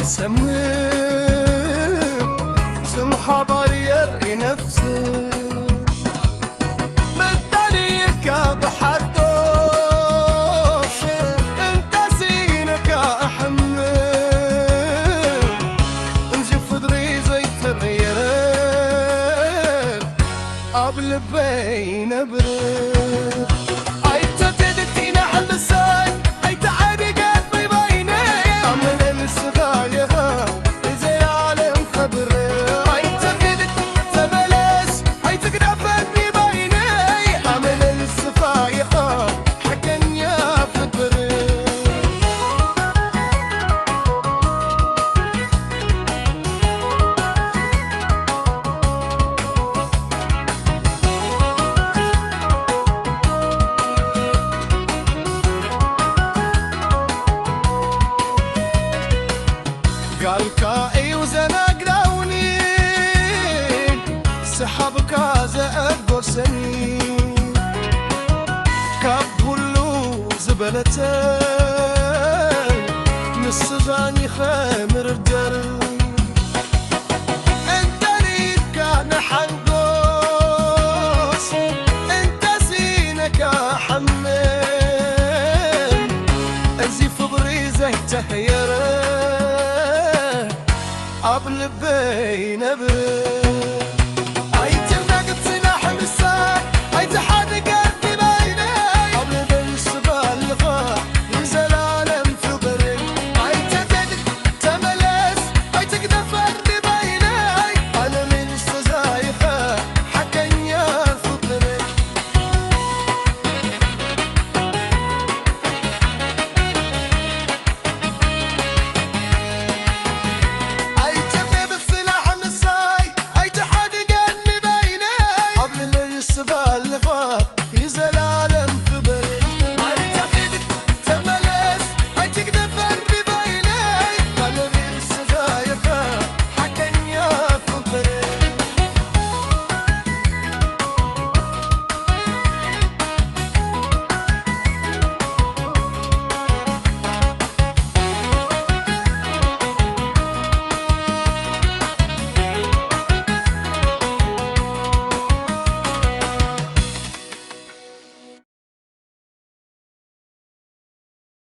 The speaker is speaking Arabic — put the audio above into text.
سمم سمحة برير نفسي مدنيك بحدوش انت زينك احمل نجف دري زي تغيرت قبل بين برد اي تبتدتينا حل الساي اي تعالي قلبي بيني عمل السغاية زي عالم خبري اي تبتدت تبلس اي تقربني بيني عمل السفاية حكن يا فبري قال كائي وزناق لوني سحب كازا أقرسني كابولو زبلتين نصباني خامر الدرب انت ريد كان حنقوس انت زينك حمين ازي فضري زي تهيره قبل بين برد